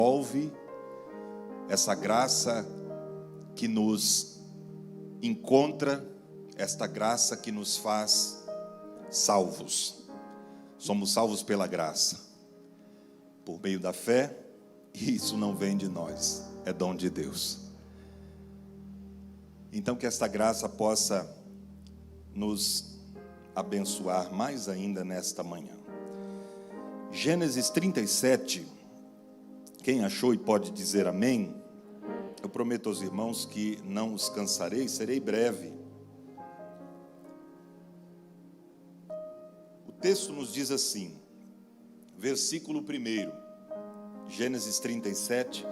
envolve, essa graça que nos encontra, esta graça que nos faz salvos. Somos salvos pela graça, por meio da fé, e isso não vem de nós, é dom de Deus. Então que esta graça possa nos abençoar mais ainda nesta manhã. Gênesis 37, quem achou e pode dizer amém? Eu prometo aos irmãos que não os cansarei, serei breve. O texto nos diz assim, versículo 1, Gênesis 37,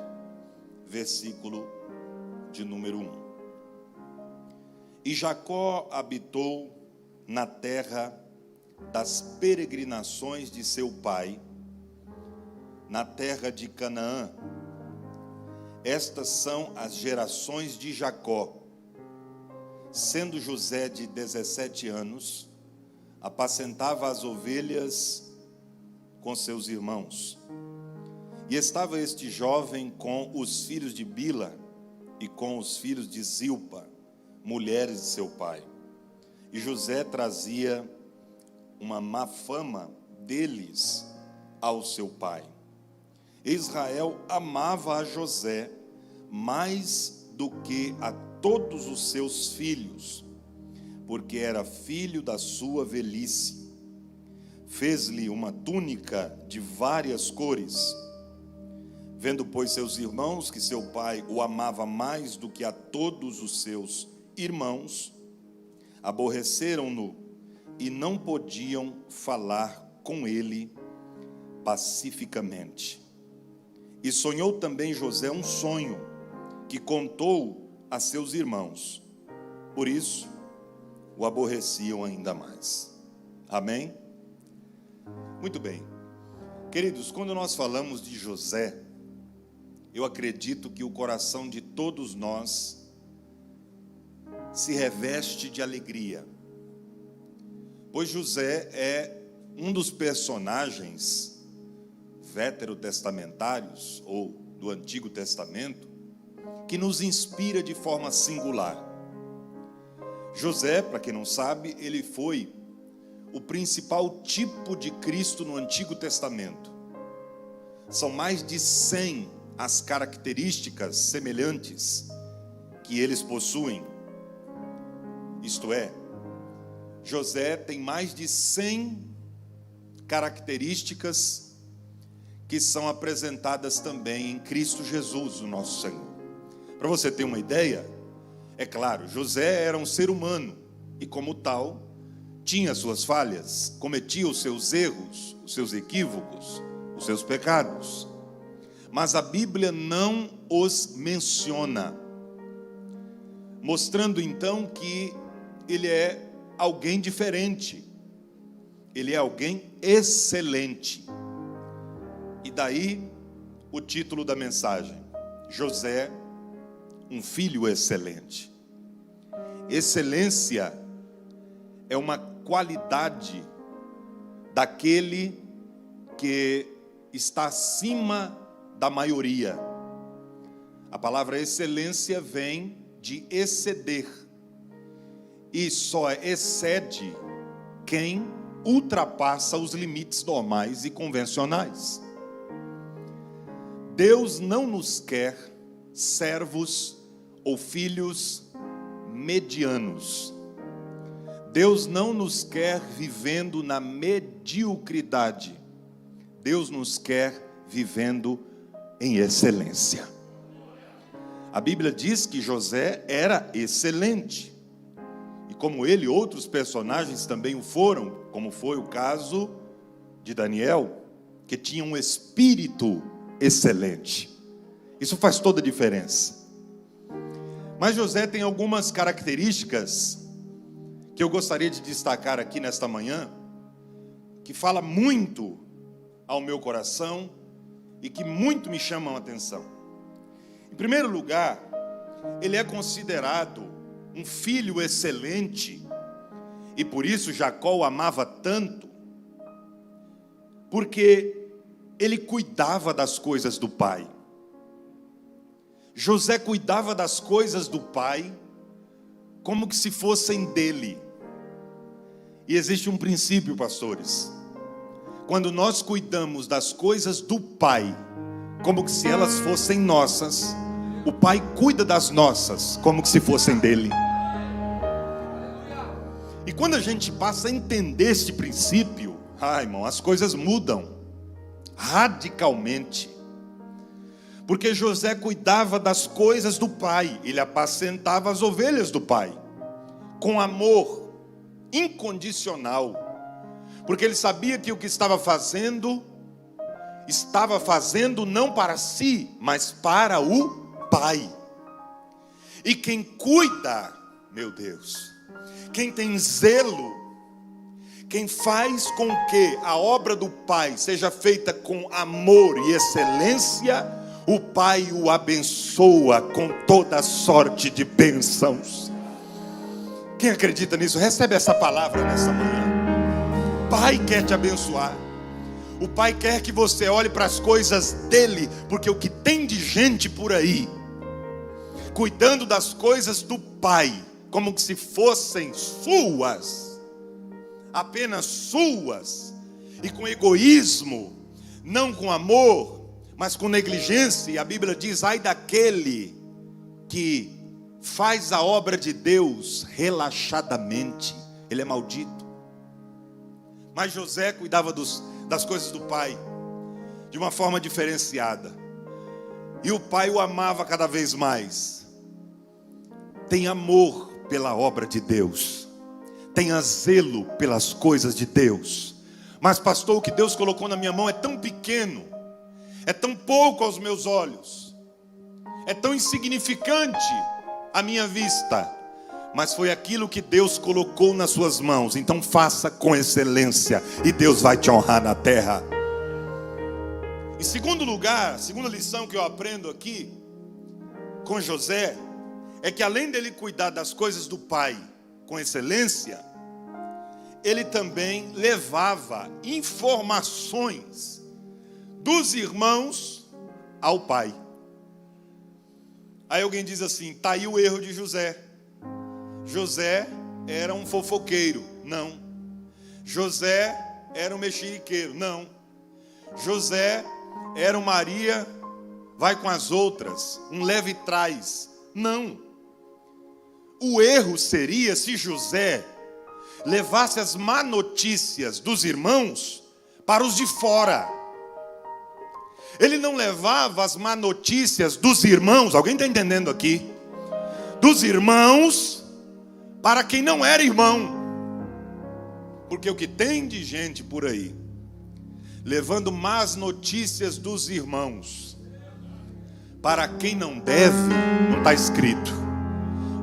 versículo de número 1. E Jacó habitou na terra das peregrinações de seu pai, na terra de Canaã. Estas são as gerações de Jacó. Sendo José de 17 anos, apacentava as ovelhas com seus irmãos. E estava este jovem com os filhos de Bila e com os filhos de Zilpa, mulheres de seu pai. E José trazia uma má fama deles ao seu pai. Israel amava a José mais do que a todos os seus filhos, porque era filho da sua velhice. Fez-lhe uma túnica de várias cores. Vendo, pois, seus irmãos que seu pai o amava mais do que a todos os seus irmãos, aborreceram-no e não podiam falar com ele pacificamente. E sonhou também José um sonho, que contou a seus irmãos. Por isso, o aborreciam ainda mais. Amém? Muito bem. Queridos, quando nós falamos de José, eu acredito que o coração de todos nós se reveste de alegria, pois José é um dos personagens veterotestamentários, ou do Antigo Testamento, que nos inspira de forma singular. José, para quem não sabe, ele foi o principal tipo de Cristo no Antigo Testamento. São mais de 100 as características semelhantes que eles possuem. Isto é, José tem mais de 100 características que são apresentadas também em Cristo Jesus, o nosso Senhor. Para você ter uma ideia, é claro, José era um ser humano e, como tal, tinha suas falhas, cometia os seus erros, os seus equívocos, os seus pecados. Mas a Bíblia não os menciona, mostrando então que ele é alguém diferente, ele é alguém excelente. E daí o título da mensagem: José, um filho excelente. Excelência é uma qualidade daquele que está acima da maioria. A palavra excelência vem de exceder, e só excede quem ultrapassa os limites normais e convencionais. Deus não nos quer servos ou filhos medianos. Deus não nos quer vivendo na mediocridade. Deus nos quer vivendo em excelência. A Bíblia diz que José era excelente. E como ele, outros personagens também o foram, como foi o caso de Daniel, que tinha um espírito excelente. Isso faz toda a diferença. Mas José tem algumas características que eu gostaria de destacar aqui nesta manhã, que fala muito ao meu coração e que muito me chamam a atenção. Em primeiro lugar, ele é considerado um filho excelente, e por isso Jacó o amava tanto, porque ele cuidava das coisas do pai. José cuidava das coisas do pai como que se fossem dele. E existe um princípio, pastores. Quando nós cuidamos das coisas do pai como que se elas fossem nossas, o pai cuida das nossas como que se fossem dele. E quando a gente passa a entender este princípio, irmão, as coisas mudam radicalmente. Porque José cuidava das coisas do pai, ele apacentava as ovelhas do pai, com amor incondicional, porque ele sabia que o que estava fazendo não para si, mas para o pai. E quem cuida, meu Deus, quem tem zelo, quem faz com que a obra do pai seja feita com amor e excelência, o pai o abençoa com toda sorte de bênçãos. Quem acredita nisso, recebe essa palavra nessa manhã. O pai quer te abençoar. O pai quer que você olhe para as coisas dele, porque o que tem de gente por aí, cuidando das coisas do pai, como que se fossem suas, apenas suas, e com egoísmo, não com amor, mas com negligência. E a Bíblia diz: ai daquele que faz a obra de Deus relaxadamente, ele é maldito. Mas José cuidava das coisas do pai de uma forma diferenciada, e o pai o amava cada vez mais. Tem amor pela obra de Deus, tenha zelo pelas coisas de Deus. Mas pastor, o que Deus colocou na minha mão é tão pequeno, é tão pouco aos meus olhos, é tão insignificante à minha vista, mas foi aquilo que Deus colocou nas suas mãos, então faça com excelência e Deus vai te honrar na terra. Em segundo lugar, a segunda lição que eu aprendo aqui com José é que além dele cuidar das coisas do pai com excelência, ele também levava informações dos irmãos ao pai. Aí alguém diz assim: está aí o erro de José. José era um fofoqueiro. Não. José era um mexeriqueiro. Não. José era um Maria vai com as outras, um leve trás. Não. O erro seria se José levasse as má notícias dos irmãos para os de fora. Ele não levava as má notícias dos irmãos, alguém está entendendo aqui? Dos irmãos para quem não era irmão. Porque o que tem de gente por aí levando más notícias dos irmãos para quem não deve, não está escrito.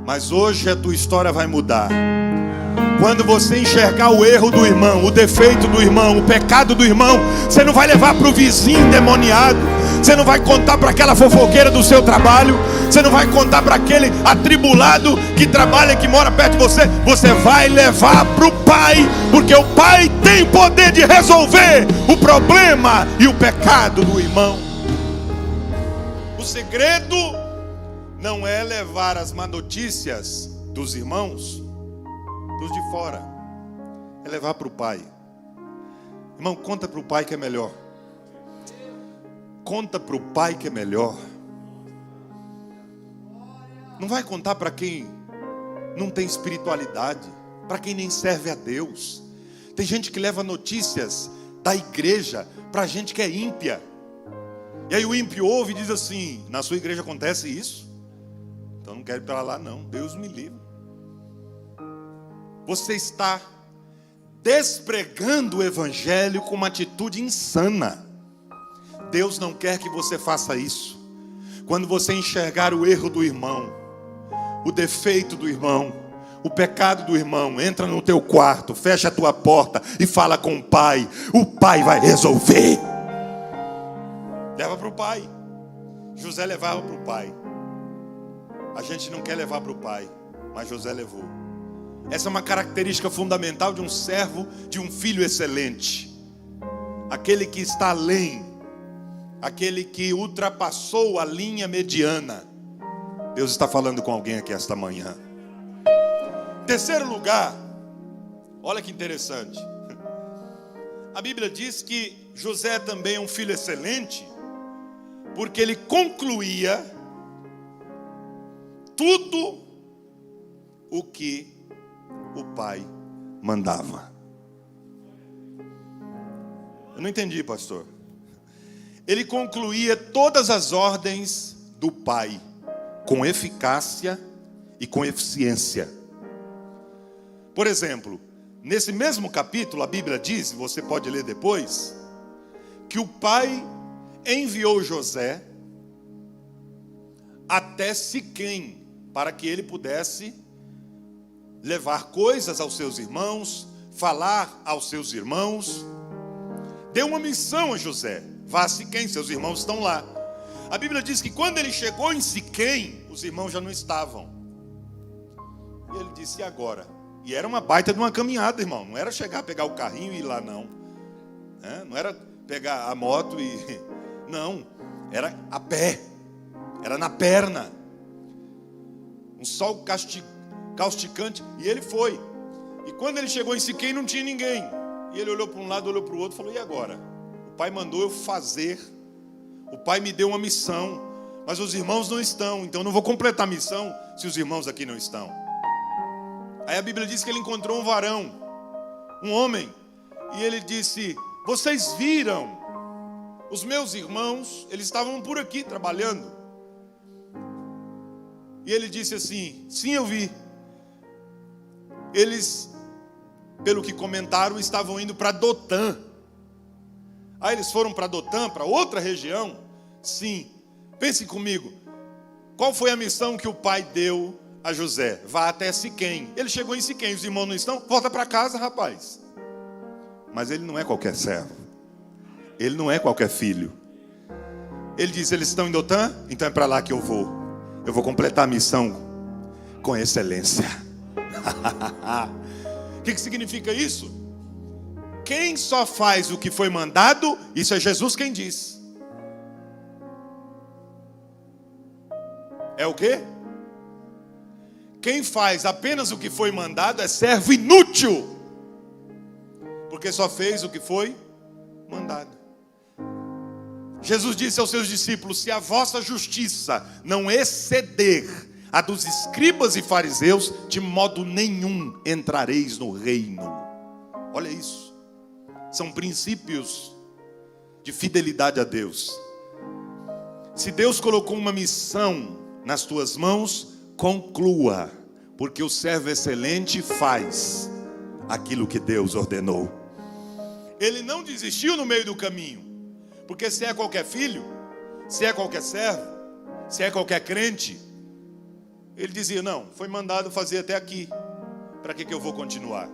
Mas hoje a tua história vai mudar. Quando você enxergar o erro do irmão, o defeito do irmão, o pecado do irmão, você não vai levar para o vizinho endemoniado, você não vai contar para aquela fofoqueira do seu trabalho, você não vai contar para aquele atribulado que trabalha, que mora perto de você. Você vai levar para o pai, porque o pai tem poder de resolver o problema e o pecado do irmão. O segredo não é levar as má notícias dos irmãos, dos de fora, é levar para o pai. Irmão, conta para o pai que é melhor. Conta para o pai que é melhor. Não vai contar para quem não tem espiritualidade, para quem nem serve a Deus. Tem gente que leva notícias da igreja para gente que é ímpia. E aí o ímpio ouve e diz assim: na sua igreja acontece isso? Então não quero ir para lá não, Deus me livre. Você está despregando o evangelho com uma atitude insana. Deus não quer que você faça isso. Quando você enxergar o erro do irmão, o defeito do irmão, o pecado do irmão, entra no teu quarto, fecha a tua porta e fala com o pai. O pai vai resolver. Leva para o pai. José levava para o pai. A gente não quer levar para o pai, mas José levou. Essa é uma característica fundamental de um servo, de um filho excelente. Aquele que está além, aquele que ultrapassou a linha mediana, Deus está falando com alguém aqui esta manhã. Terceiro lugar, olha que interessante. A Bíblia diz que José também é um filho excelente, porque ele concluía tudo o que o pai mandava. Eu não entendi, pastor. Ele concluía todas as ordens do pai com eficácia e com eficiência. Por exemplo, nesse mesmo capítulo, a Bíblia diz, você pode ler depois, que o pai enviou José até Siquém, para que ele pudesse levar coisas aos seus irmãos, falar aos seus irmãos. Deu uma missão a José: vá a Siquém, seus irmãos estão lá. A Bíblia diz que quando ele chegou em Siquém, os irmãos já não estavam. E ele disse: e agora? E era uma baita de uma caminhada, irmão. Não era chegar, pegar o carrinho e ir lá, não. Não era pegar a moto e... Não, era a pé. Era na perna. Um sol causticante. E ele foi. E quando ele chegou em Siquém, não tinha ninguém. E ele olhou para um lado, olhou para o outro e falou: e agora? O pai mandou eu fazer. O pai me deu uma missão. Mas os irmãos não estão. Então eu não vou completar a missão se os irmãos aqui não estão. Aí a Bíblia diz que ele encontrou um varão, um homem. E ele disse: vocês viram? Os meus irmãos, eles estavam por aqui trabalhando. E ele disse assim: sim, eu vi. Eles, pelo que comentaram, estavam indo para Dotã. Aí eles foram para Dotã, para outra região? Sim. Pense comigo. Qual foi a missão que o pai deu a José? Vá até Siquém. Ele chegou em Siquém, os irmãos não estão? Volta para casa, rapaz. Mas ele não é qualquer servo. Ele não é qualquer filho. Ele diz: eles estão em Dotã? Então é para lá que eu vou. Eu vou completar a missão com excelência. O que significa isso? Quem só faz o que foi mandado, isso é Jesus quem diz. É o quê? Quem faz apenas o que foi mandado é servo inútil, porque só fez o que foi mandado. Jesus disse aos seus discípulos: se a vossa justiça não exceder a dos escribas e fariseus, de modo nenhum entrareis no reino. Olha isso. São princípios de fidelidade a Deus. Se Deus colocou uma missão nas tuas mãos, conclua, porque o servo excelente faz aquilo que Deus ordenou. Ele não desistiu no meio do caminho, porque se é qualquer filho, se é qualquer servo, se é qualquer crente, ele dizia: não, foi mandado fazer até aqui, para que eu vou continuar?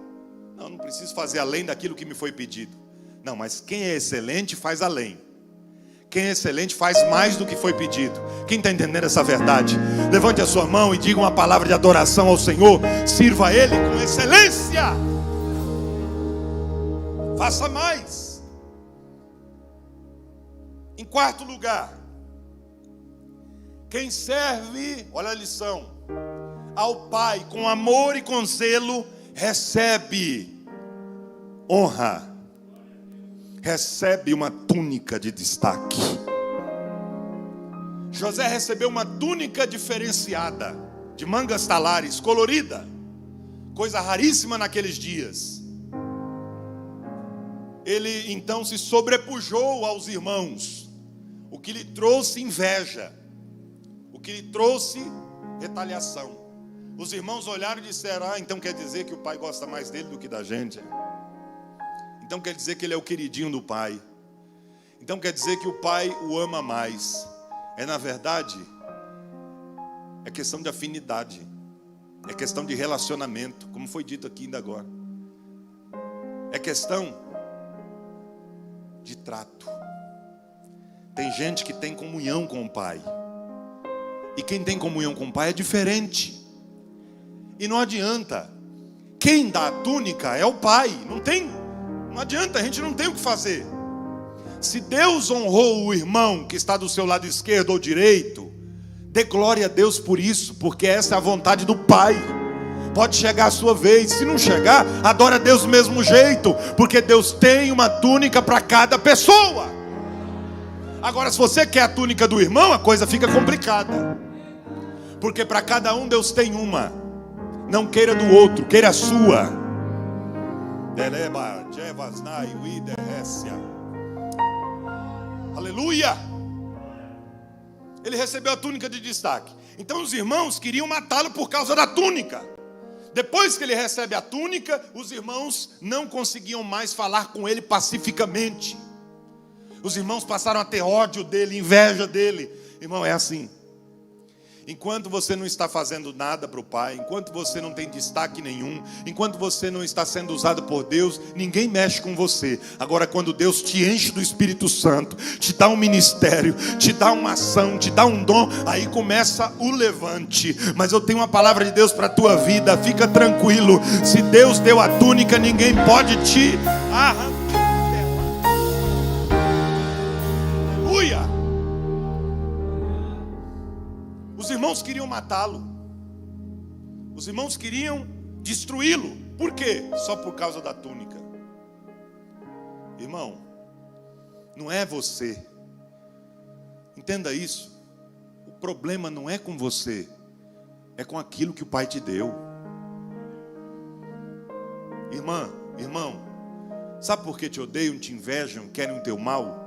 Não preciso fazer além daquilo que me foi pedido. Não, mas quem é excelente faz além. Quem é excelente faz mais do que foi pedido. Quem está entendendo essa verdade? Levante a sua mão e diga uma palavra de adoração ao Senhor. Sirva a Ele com excelência. Faça mais. Em quarto lugar, quem serve, olha a lição, ao Pai com amor e com zelo, recebe honra. Recebe uma túnica de destaque. José recebeu uma túnica diferenciada, de mangas talares, colorida, coisa raríssima naqueles dias. Ele então se sobrepujou aos irmãos, o que lhe trouxe inveja, o que lhe trouxe retaliação. Os irmãos olharam e disseram: então quer dizer que o pai gosta mais dele do que da gente? Então quer dizer que ele é o queridinho do pai. Então quer dizer que o pai o ama mais. Na verdade, é questão de afinidade. É questão de relacionamento, como foi dito aqui ainda agora. É questão de trato. Tem gente que tem comunhão com o pai. E quem tem comunhão com o pai é diferente. E não adianta. Quem dá a túnica é o pai. Não adianta, a gente não tem o que fazer. Se Deus honrou o irmão que está do seu lado esquerdo ou direito, Dê glória a Deus por isso, porque essa é a vontade do Pai. Pode chegar a sua vez, se não chegar, adora a Deus do mesmo jeito, porque Deus tem uma túnica para cada pessoa. Agora, se você quer a túnica do irmão, a coisa fica complicada, porque para cada um Deus tem uma. Não queira do outro, queira a sua. Aleluia. Ele recebeu a túnica de destaque. Então os irmãos queriam matá-lo por causa da túnica. Depois que ele recebe a túnica, os irmãos não conseguiam mais falar com ele pacificamente. Os irmãos passaram a ter ódio dele, inveja dele. Irmão, é assim. Enquanto você não está fazendo nada para o Pai, enquanto você não tem destaque nenhum, enquanto você não está sendo usado por Deus, ninguém mexe com você. Agora, quando Deus te enche do Espírito Santo, te dá um ministério, te dá uma ação, te dá um dom, aí começa o levante. Mas eu tenho uma palavra de Deus para a tua vida, fica tranquilo. Se Deus deu a túnica, ninguém pode te arrancar. Aleluia! Os irmãos queriam matá-lo. Os irmãos queriam destruí-lo. Por quê? Só por causa da túnica. Irmão, não é você. Entenda isso. O problema não é com você, é com aquilo que o Pai te deu. Irmão, sabe por que te odeiam, te invejam, querem o teu mal?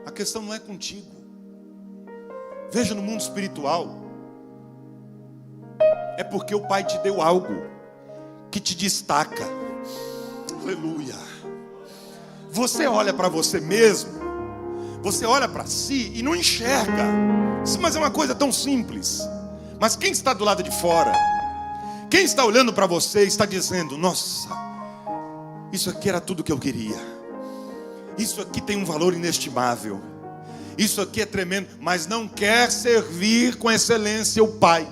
A questão não é contigo. Veja no mundo espiritual. É porque o Pai te deu algo que te destaca. Aleluia. Você olha para você mesmo, você olha para si e não enxerga. Mas é uma coisa tão simples. Mas quem está do lado de fora, quem está olhando para você, está dizendo: nossa, isso aqui era tudo que eu queria. Isso aqui tem um valor inestimável. Isso aqui é tremendo. Mas não quer servir com excelência o Pai,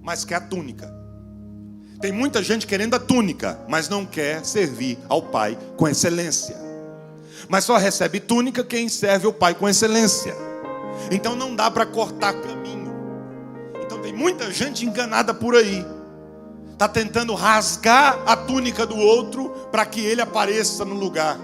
mas quer a túnica. Tem muita gente querendo a túnica, mas não quer servir ao Pai com excelência. Mas só recebe túnica quem serve ao Pai com excelência. Então não dá para cortar caminho. Então tem muita gente enganada por aí. Está tentando rasgar a túnica do outro para que ele apareça no lugar.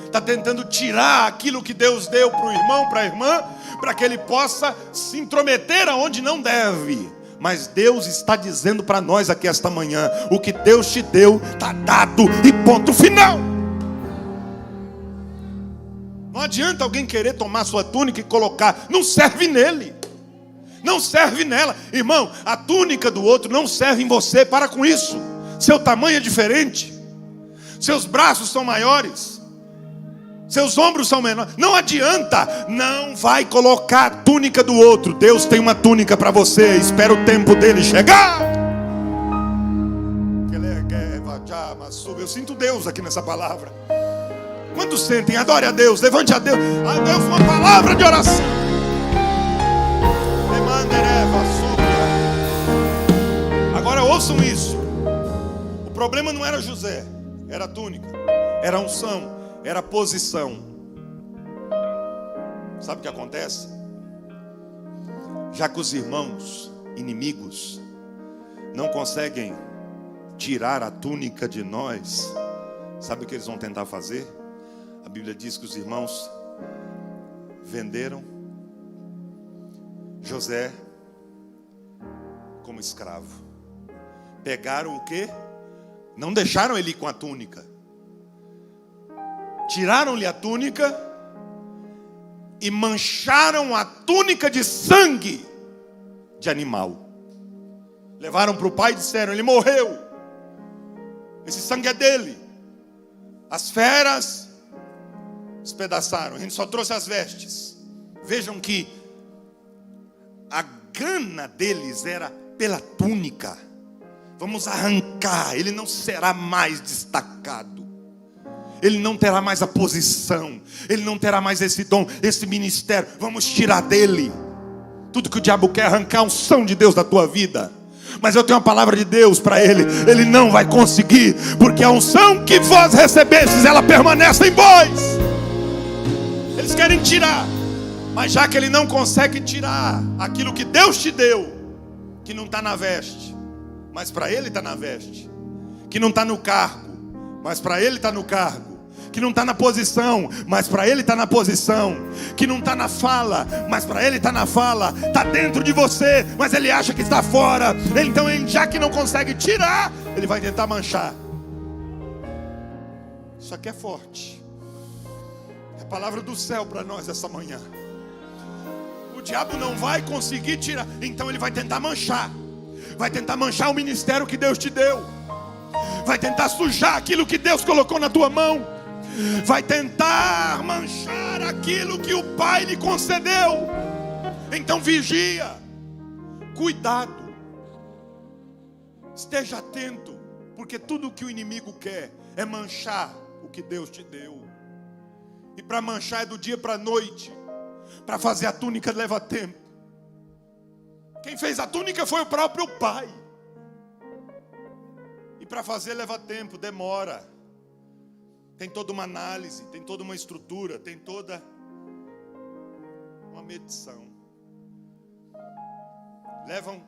Está tentando tirar aquilo que Deus deu para o irmão, para a irmã, para que ele possa se intrometer aonde não deve. Mas Deus está dizendo para nós aqui esta manhã: o que Deus te deu está dado e ponto final. Não adianta alguém querer tomar sua túnica e colocar. Não serve nele, não serve nela. Irmão, a túnica do outro não serve em você. Para com isso. Seu tamanho é diferente, seus braços são maiores, seus ombros são menores. Não adianta. Não vai colocar a túnica do outro. Deus tem uma túnica para você. Espera o tempo dele chegar. Eu sinto Deus aqui nessa palavra. Quantos sentem? Adore a Deus. Levante a Deus. A Deus uma palavra de oração. Agora ouçam isso. O problema não era José, era a túnica, era a unção, era a posição. Sabe o que acontece? Já que os irmãos inimigos não conseguem tirar a túnica de nós, sabe o que eles vão tentar fazer? A Bíblia diz que os irmãos venderam José como escravo. Pegaram o quê? Não deixaram ele ir com a túnica. Tiraram-lhe a túnica e mancharam a túnica de sangue de animal. Levaram para o pai e disseram: ele morreu, esse sangue é dele. As feras despedaçaram, a gente só trouxe as vestes. Vejam que a gana deles era pela túnica. Vamos arrancar, ele não será mais destacado, ele não terá mais a posição, ele não terá mais esse dom, esse ministério. Vamos tirar dele. Tudo que o diabo quer é arrancar a unção de Deus da tua vida. Mas eu tenho uma palavra de Deus para ele: ele não vai conseguir, porque a unção que vós recebestes, ela permanece em vós. Eles querem tirar. Mas já que ele não consegue tirar aquilo que Deus te deu, que não está na veste, mas para ele está na veste, que não está no cargo, mas para ele está no cargo, que não está na posição, mas para ele está na posição, que não está na fala, mas para ele está na fala, está dentro de você, mas ele acha que está fora. Então ele, já que não consegue tirar, ele vai tentar manchar. Isso aqui é forte, é a palavra do céu para nós essa manhã. O diabo não vai conseguir tirar, então ele vai tentar manchar. Vai tentar manchar o ministério que Deus te deu, vai tentar sujar aquilo que Deus colocou na tua mão, vai tentar manchar aquilo que o Pai lhe concedeu. Então vigia, cuidado, esteja atento, porque tudo o que o inimigo quer é manchar o que Deus te deu. E para manchar é do dia para a noite. Para fazer a túnica leva tempo. Quem fez a túnica foi o próprio Pai. E para fazer leva tempo, demora. Tem toda uma análise, tem toda uma estrutura, tem toda uma medição. Levam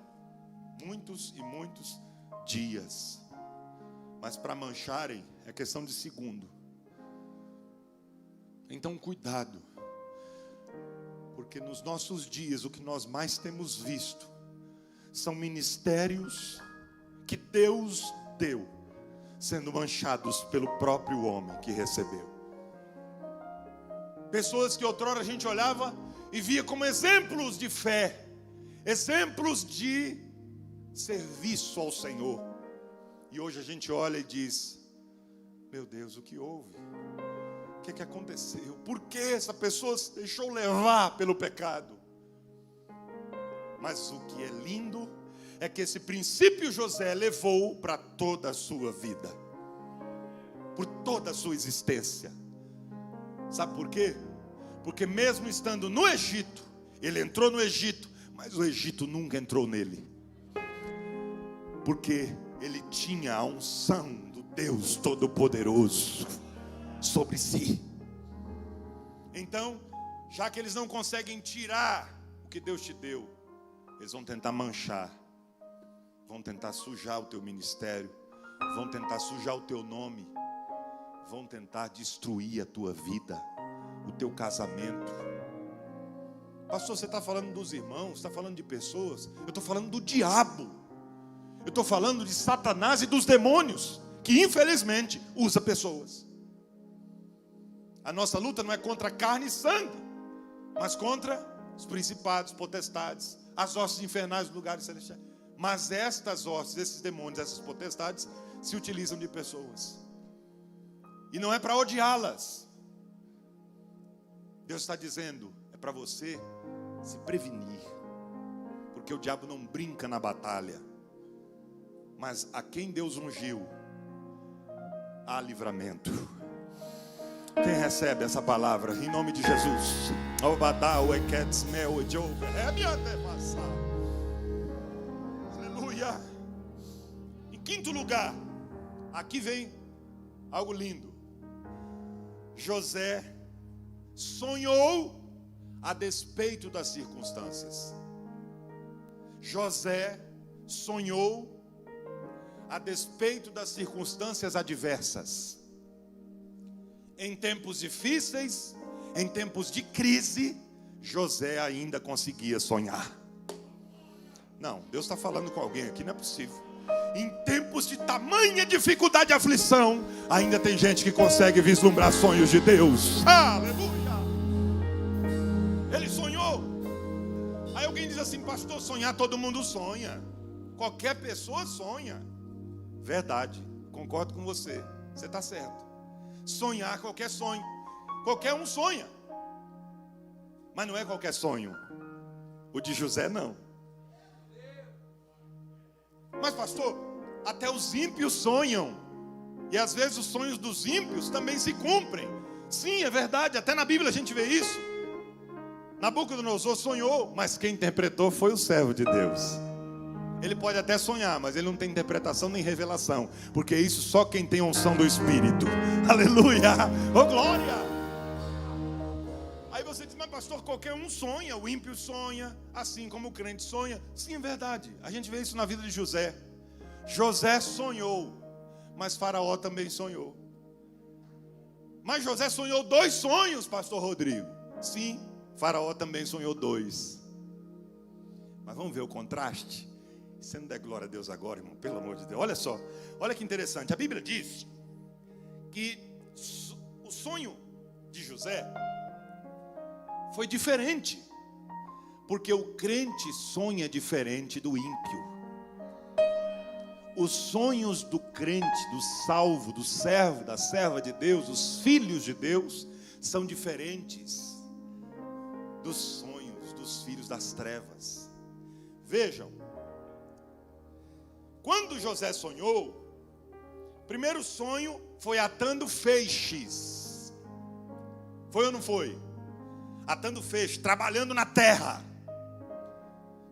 muitos e muitos dias. Mas para mancharem é questão de segundo. Então cuidado. Porque nos nossos dias o que nós mais temos visto são ministérios que Deus deu sendo manchados pelo próprio homem que recebeu. Pessoas que outrora a gente olhava e via como exemplos de fé, exemplos de serviço ao Senhor. E hoje a gente olha e diz: meu Deus, o que houve? O que aconteceu? Por que essa pessoa se deixou levar pelo pecado? Mas o que é lindo é que esse princípio José levou para toda a sua vida, por toda a sua existência. Sabe por quê? Porque mesmo estando no Egito, ele entrou no Egito, mas o Egito nunca entrou nele, porque ele tinha a unção do Deus Todo-Poderoso sobre si. Então, já que eles não conseguem tirar o que Deus te deu, eles vão tentar manchar, vão tentar sujar o teu ministério, vão tentar sujar o teu nome, vão tentar destruir a tua vida, o teu casamento. Pastor, você está falando dos irmãos, está falando de pessoas? Eu estou falando do diabo, eu estou falando de Satanás e dos demônios, que infelizmente usa pessoas. A nossa luta não é contra carne e sangue, mas contra os principados, potestades, as hostes infernais dos lugares celestiais. Mas estas hostes, esses demônios, essas potestades se utilizam de pessoas. E não é para odiá-las. Deus está dizendo, é para você se prevenir. Porque o diabo não brinca na batalha. Mas a quem Deus ungiu, há livramento. Quem recebe essa palavra em nome de Jesus? Aleluia. Em quinto lugar, aqui vem algo lindo. José sonhou a despeito das circunstâncias. José sonhou a despeito das circunstâncias adversas. Em tempos difíceis, em tempos de crise, José ainda conseguia sonhar. Não, Deus está falando com alguém aqui, não é possível. Em tempos de tamanha dificuldade e aflição, ainda tem gente que consegue vislumbrar sonhos de Deus. Aleluia! Ele sonhou. Aí alguém diz assim: pastor, sonhar todo mundo sonha. Qualquer pessoa sonha. Verdade, concordo com você. Você está certo. Sonhar, qualquer sonho, qualquer um sonha, mas não é qualquer sonho. O de José não. Mas pastor, até os ímpios sonham, e às vezes os sonhos dos ímpios também se cumprem. Sim, é verdade, até na Bíblia a gente vê isso. Nabucodonosor sonhou, mas quem interpretou foi o servo de Deus. Ele pode até sonhar, mas ele não tem interpretação nem revelação, porque isso só quem tem unção do Espírito. Aleluia! Oh glória! Aí você diz, mas pastor, qualquer um sonha, o ímpio sonha, assim como o crente sonha. Sim, é verdade. A gente vê isso na vida de José. José sonhou, mas Faraó também sonhou. Mas José sonhou 2 sonhos, pastor Rodrigo. Sim, Faraó também sonhou 2. Mas vamos ver o contraste? Você não der glória a Deus agora, irmão, pelo amor de Deus. Olha só, olha que interessante. A Bíblia diz que o sonho de José foi diferente, porque o crente sonha diferente do ímpio. Os sonhos do crente, do salvo, do servo, da serva de Deus, os filhos de Deus, são diferentes dos sonhos dos filhos das trevas. Vejam, quando José sonhou, o primeiro sonho foi atando feixes. Foi ou não foi? Atando feixes, trabalhando na terra,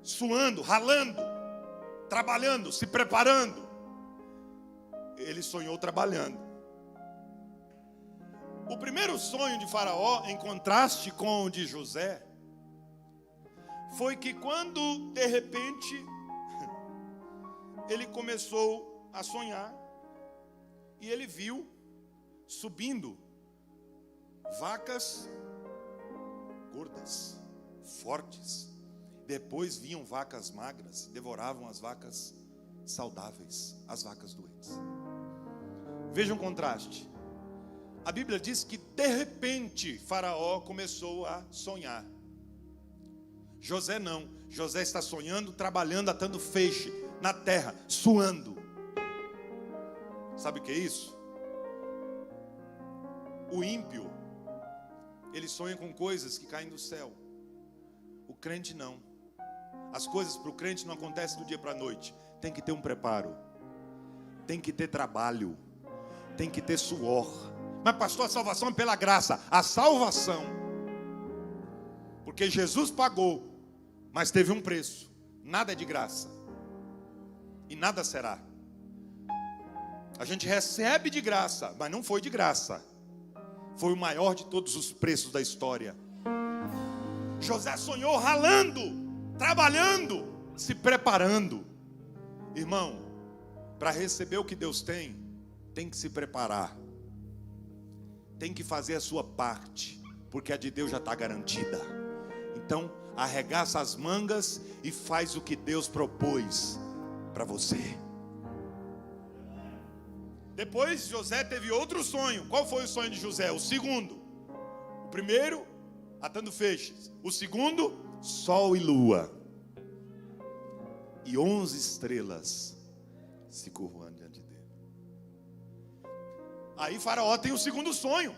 suando, ralando, trabalhando, se preparando. Ele sonhou trabalhando. O primeiro sonho de Faraó, em contraste com o de José, foi que quando de repente ele começou a sonhar e ele viu subindo vacas gordas, fortes. Depois vinham vacas magras, devoravam as vacas saudáveis, as vacas doentes. Veja um contraste. A Bíblia diz que de repente Faraó começou a sonhar. José não. José está sonhando, trabalhando, atando feixe na terra, suando. Sabe o que é isso? O ímpio, ele sonha com coisas que caem do céu. O crente não. As coisas para o crente não acontecem do dia para a noite. Tem que ter um preparo, tem que ter trabalho, tem que ter suor. Mas pastor, a salvação é pela graça. A salvação, porque Jesus pagou, mas teve um preço. Nada é de graça e nada será. A gente recebe de graça, mas não foi de graça. Foi o maior de todos os preços da história. José sonhou ralando, trabalhando, se preparando. Irmão, para receber o que Deus tem que se preparar. Tem que fazer a sua parte, porque a de Deus já está garantida. Então, arregaça as mangas e faz o que Deus propôs para você. Depois José teve outro sonho. Qual foi o sonho de José? O segundo. O primeiro, atando feixes. O segundo, sol e lua. E 11 estrelas se curvando diante dele. Aí Faraó tem o segundo sonho.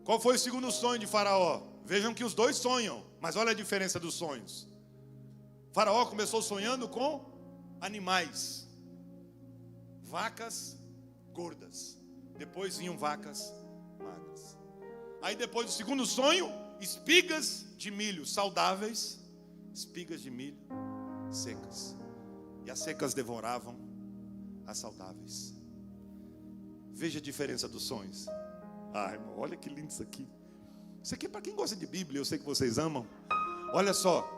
Qual foi o segundo sonho de Faraó? Vejam que os dois sonham, mas olha a diferença dos sonhos. Faraó começou sonhando com animais, vacas gordas. Depois vinham vacas magras. Aí depois do segundo sonho, espigas de milho saudáveis, espigas de milho secas. E as secas devoravam as saudáveis. Veja a diferença dos sonhos. Ai, irmão, olha que lindo isso aqui. Isso aqui é para quem gosta de Bíblia, eu sei que vocês amam. Olha só,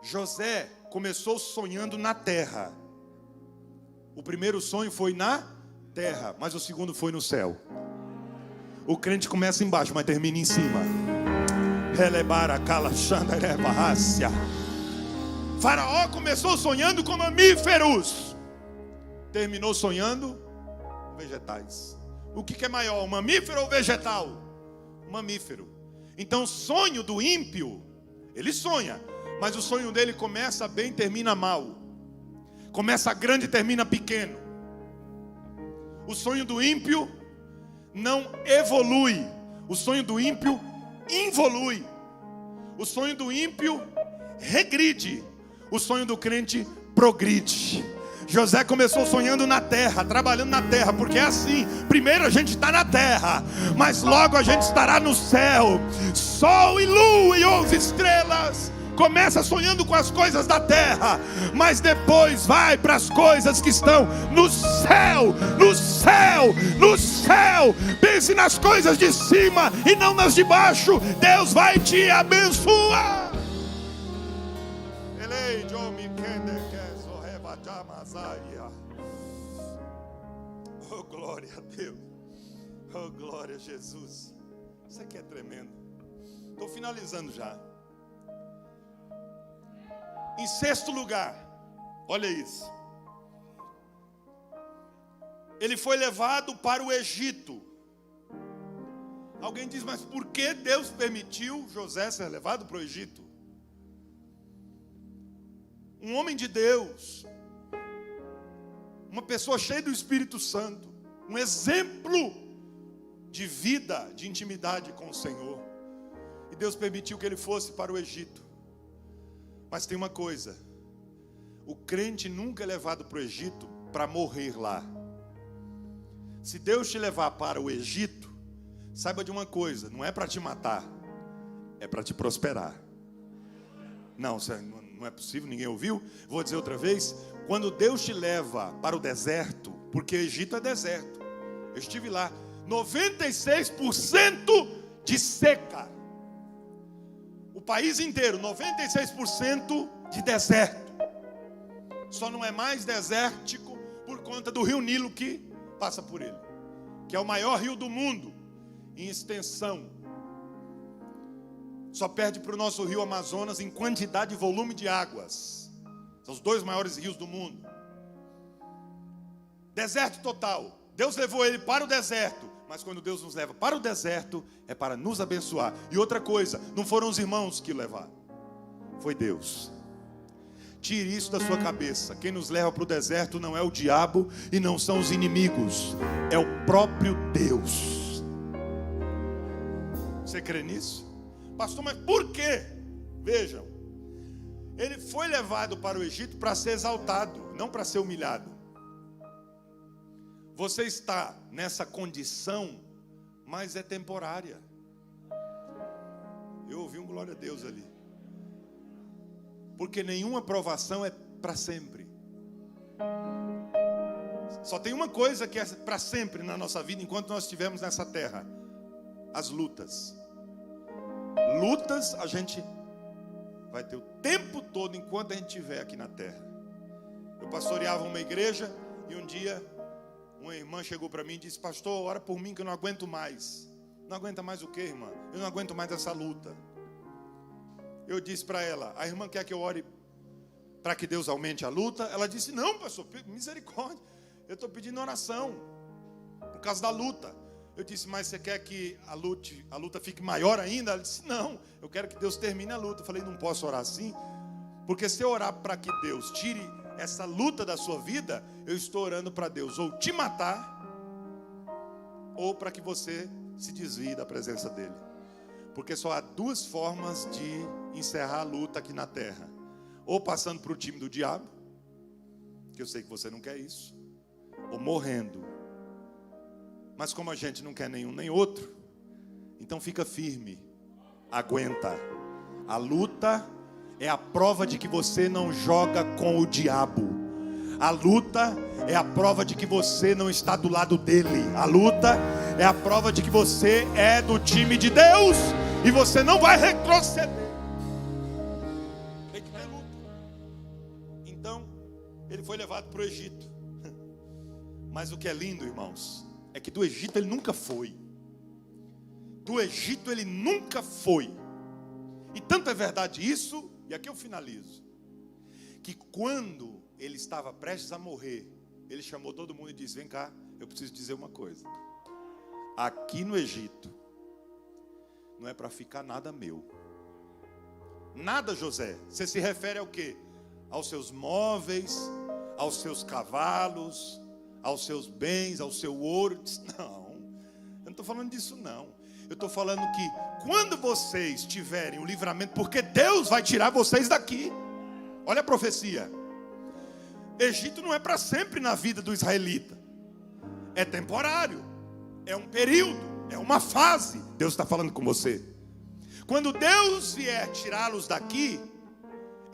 José começou sonhando na terra. O primeiro sonho foi na terra, mas o segundo foi no céu. O crente começa embaixo, mas termina em cima. Faraó começou sonhando com mamíferos, terminou sonhando com vegetais. O que é maior, mamífero ou vegetal? Mamífero. Então o sonho do ímpio, ele sonha, mas o sonho dele começa bem e termina mal. Começa grande e termina pequeno. O sonho do ímpio não evolui. O sonho do ímpio involui. O sonho do ímpio regride. O sonho do crente progride. José começou sonhando na terra, trabalhando na terra, porque é assim. Primeiro a gente está na terra, mas logo a gente estará no céu. Sol e lua e 11 estrelas Começa sonhando com as coisas da terra, mas depois vai para as coisas que estão no céu, no céu, no céu. Pense nas coisas de cima e não nas de baixo. Deus vai te abençoar. Oh, glória a Deus. Oh, glória a Jesus. Isso aqui é tremendo. Estou finalizando já. Em sexto lugar, olha isso. Ele foi levado para o Egito. Alguém diz, mas por que Deus permitiu José ser levado para o Egito? Um homem de Deus, uma pessoa cheia do Espírito Santo, um exemplo de vida, de intimidade com o Senhor. E Deus permitiu que ele fosse para o Egito. Mas tem uma coisa: o crente nunca é levado para o Egito para morrer lá. Se Deus te levar para o Egito, saiba de uma coisa: não é para te matar, é para te prosperar. Não é possível, ninguém ouviu? Vou dizer outra vez: quando Deus te leva para o deserto, porque o Egito é deserto, eu estive lá, 96% de seca. O país inteiro, 96% de deserto. Só não é mais desértico por conta do rio Nilo que passa por ele, que é o maior rio do mundo em extensão. Só perde para o nosso rio Amazonas em quantidade e volume de águas. São os dois maiores rios do mundo. Deserto total. Deus levou ele para o deserto. Mas quando Deus nos leva para o deserto, é para nos abençoar. E outra coisa, não foram os irmãos que o levaram, foi Deus. Tire isso da sua cabeça. Quem nos leva para o deserto não é o diabo e não são os inimigos, é o próprio Deus. Você crê nisso? Pastor, mas por quê? Vejam, ele foi levado para o Egito para ser exaltado, não para ser humilhado. Você está nessa condição, mas é temporária. Eu ouvi um glória a Deus ali. Porque nenhuma provação é para sempre. Só tem uma coisa que é para sempre na nossa vida enquanto nós estivermos nessa terra: as lutas. Lutas a gente vai ter o tempo todo enquanto a gente estiver aqui na terra. Eu pastoreava uma igreja e um dia uma irmã chegou para mim e disse: pastor, ora por mim que eu não aguento mais. Não aguenta mais o quê, irmã? Eu não aguento mais essa luta. Eu disse para ela: a irmã quer que eu ore para que Deus aumente a luta? Ela disse: não, pastor, misericórdia, eu estou pedindo oração por causa da luta. Eu disse: mas você quer que a luta fique maior ainda? Ela disse: não, eu quero que Deus termine a luta. Eu falei: não posso orar assim, porque se eu orar para que Deus tire essa luta da sua vida, eu estou orando para Deus ou te matar, ou para que você se desvie da presença dele. Porque só há duas formas de encerrar a luta aqui na terra: ou passando para o time do diabo, que eu sei que você não quer isso, ou morrendo. Mas como a gente não quer nenhum nem outro, então fica firme, aguenta. A luta é a prova de que você não joga com o diabo. A luta é a prova de que você não está do lado dele. A luta é a prova de que você é do time de Deus e você não vai retroceder. Tem que ter luta. Então, ele foi levado para o Egito. Mas o que é lindo, irmãos, é que do Egito ele nunca foi. Do Egito ele nunca foi. E tanto é verdade isso, e aqui eu finalizo, que quando ele estava prestes a morrer, ele chamou todo mundo e disse: vem cá, eu preciso dizer uma coisa. Aqui no Egito não é para ficar nada meu. Nada, José. Você se refere ao quê? Aos seus móveis, aos seus cavalos, aos seus bens, ao seu ouro? Não, eu não estou falando disso não. Eu estou falando que quando vocês tiverem o livramento, porque Deus vai tirar vocês daqui. Olha a profecia. Egito não é para sempre na vida do israelita. É temporário. É um período. É uma fase. Deus está falando com você. Quando Deus vier tirá-los daqui,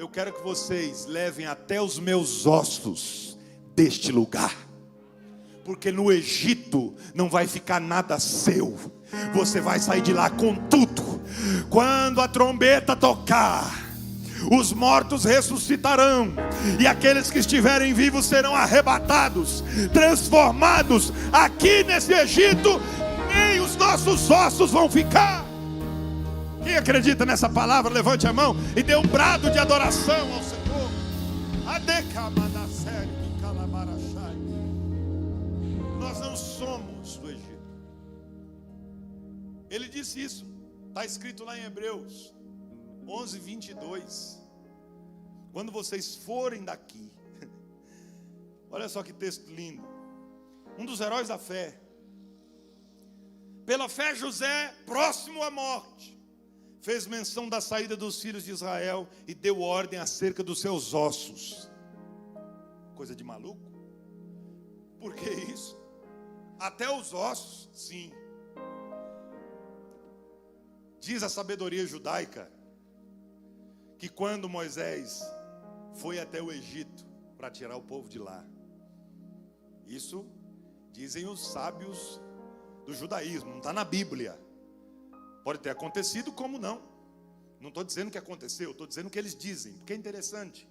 eu quero que vocês levem até os meus ossos deste lugar. Porque no Egito não vai ficar nada seu. Você vai sair de lá com tudo. Quando a trombeta tocar, os mortos ressuscitarão, e aqueles que estiverem vivos serão arrebatados, transformados. Aqui nesse Egito, nem os nossos ossos vão ficar. Quem acredita nessa palavra, levante a mão e dê um brado de adoração ao Senhor. Nós não somos do Egito. Ele disse isso, está escrito lá em Hebreus 11:22. Quando vocês forem daqui, olha só que texto lindo. Um dos heróis da fé. Pela fé José, próximo à morte, fez menção da saída dos filhos de Israel e deu ordem acerca dos seus ossos. Coisa de maluco. Por que isso? Até os ossos, sim. Diz a sabedoria judaica que quando Moisés foi até o Egito para tirar o povo de lá, isso dizem os sábios do judaísmo, não está na Bíblia. Pode ter acontecido como não. Não estou dizendo que aconteceu, estou dizendo o que eles dizem, porque é interessante.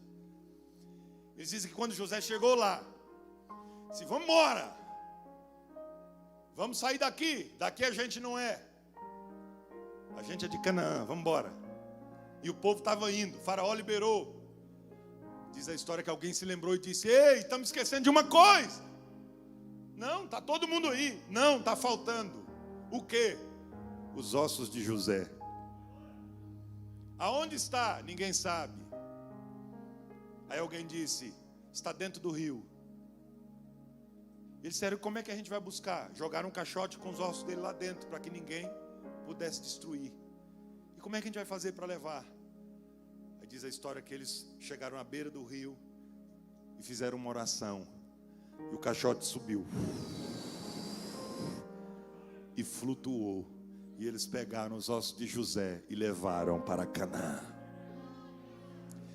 Eles dizem que quando José chegou lá, disse: vamos embora, vamos sair daqui a gente não é. A gente é de Canaã, vamos embora. E o povo estava indo, o faraó liberou. Diz a história que alguém se lembrou e disse: ei, estamos esquecendo de uma coisa. Não, está todo mundo aí. Não, está faltando. O quê? Os ossos de José. Aonde está? Ninguém sabe. Aí alguém disse: está dentro do rio. Eles disseram: como é que a gente vai buscar? Jogaram um caixote com os ossos dele lá dentro, para que ninguém pudesse destruir. E como é que a gente vai fazer para levar? Aí diz a história que eles chegaram à beira do rio e fizeram uma oração. E o caixote subiu e flutuou. E eles pegaram os ossos de José e levaram para Canaã.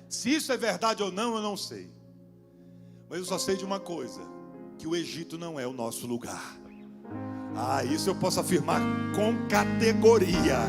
Se isso é verdade ou não, eu não sei. Mas eu só sei de uma coisa: que o Egito não é o nosso lugar. Isso eu posso afirmar com categoria.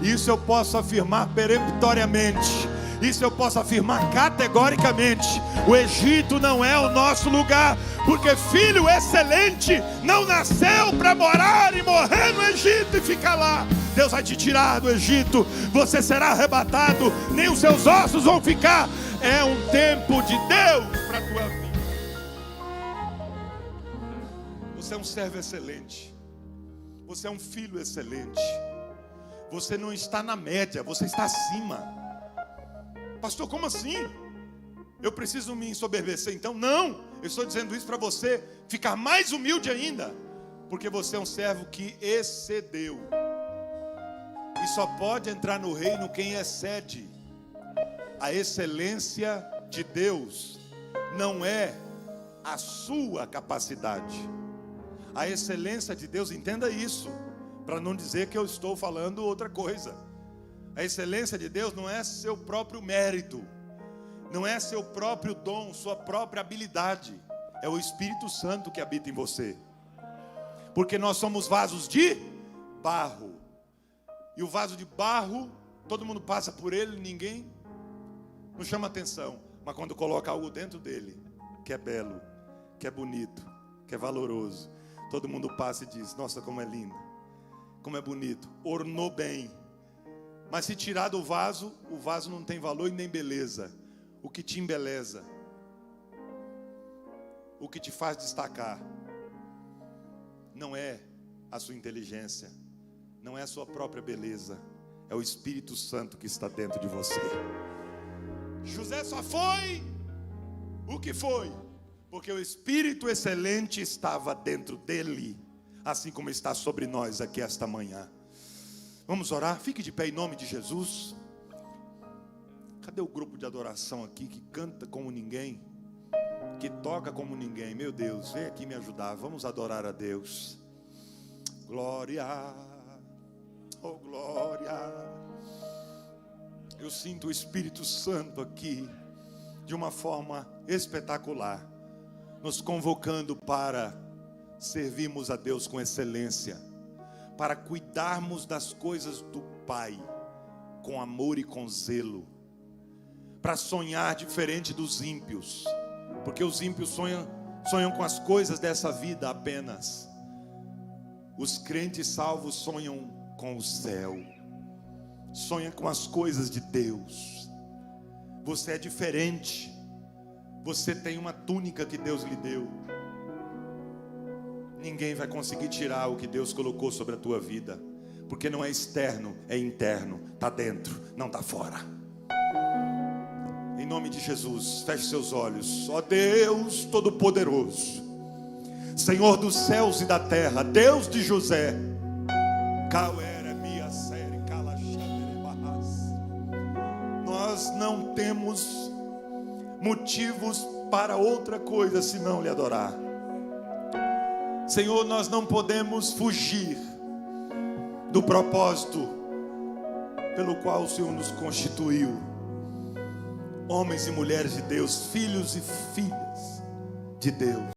Isso eu posso afirmar peremptoriamente. Isso eu posso afirmar categoricamente. O Egito não é o nosso lugar, porque filho excelente não nasceu para morar e morrer no Egito e ficar lá. Deus vai te tirar do Egito, você será arrebatado, nem os seus ossos vão ficar. É um tempo de Deus para a tua vida. Você é um servo excelente. Você é um filho excelente. Você não está na média, você está acima. Pastor, como assim? Eu preciso me ensoberbecer então? Não, eu estou dizendo isso para você ficar mais humilde ainda. Porque você é um servo que excedeu. E só pode entrar no reino quem excede. A excelência de Deus não é a sua capacidade. A excelência de Deus, entenda isso, para não dizer que eu estou falando outra coisa. A excelência de Deus não é seu próprio mérito, não é seu próprio dom, sua própria habilidade. É o Espírito Santo que habita em você. Porque nós somos vasos de barro. E o vaso de barro, todo mundo passa por ele, ninguém não chama atenção. Mas quando coloca algo dentro dele, que é belo, que é bonito, que é valoroso, todo mundo passa e diz: nossa, como é lindo, como é bonito, ornou bem. Mas se tirar do vaso, o vaso não tem valor e nem beleza. O que te embeleza, o que te faz destacar, não é a sua inteligência, não é a sua própria beleza, é o Espírito Santo que está dentro de você. José só foi o que foi porque o Espírito excelente estava dentro dele, assim como está sobre nós aqui esta manhã. Vamos orar? Fique de pé em nome de Jesus. Cadê o grupo de adoração aqui que canta como ninguém, que toca como ninguém? Meu Deus, vem aqui me ajudar. Vamos adorar a Deus. Glória, oh glória. Eu sinto o Espírito Santo aqui de uma forma espetacular, nos convocando para servirmos a Deus com excelência, para cuidarmos das coisas do Pai com amor e com zelo, para sonhar diferente dos ímpios, porque os ímpios sonham com as coisas dessa vida apenas. Os crentes salvos sonham com o céu, sonham com as coisas de Deus. Você é diferente. Você tem uma túnica que Deus lhe deu. Ninguém vai conseguir tirar o que Deus colocou sobre a tua vida, porque não é externo, é interno. Está dentro, não está fora. Em nome de Jesus, feche seus olhos. Ó Deus Todo-Poderoso, Senhor dos céus e da terra, Deus de José, nós não temos motivos para outra coisa senão lhe adorar. Senhor, nós não podemos fugir do propósito pelo qual o Senhor nos constituiu, homens e mulheres de Deus, filhos e filhas de Deus.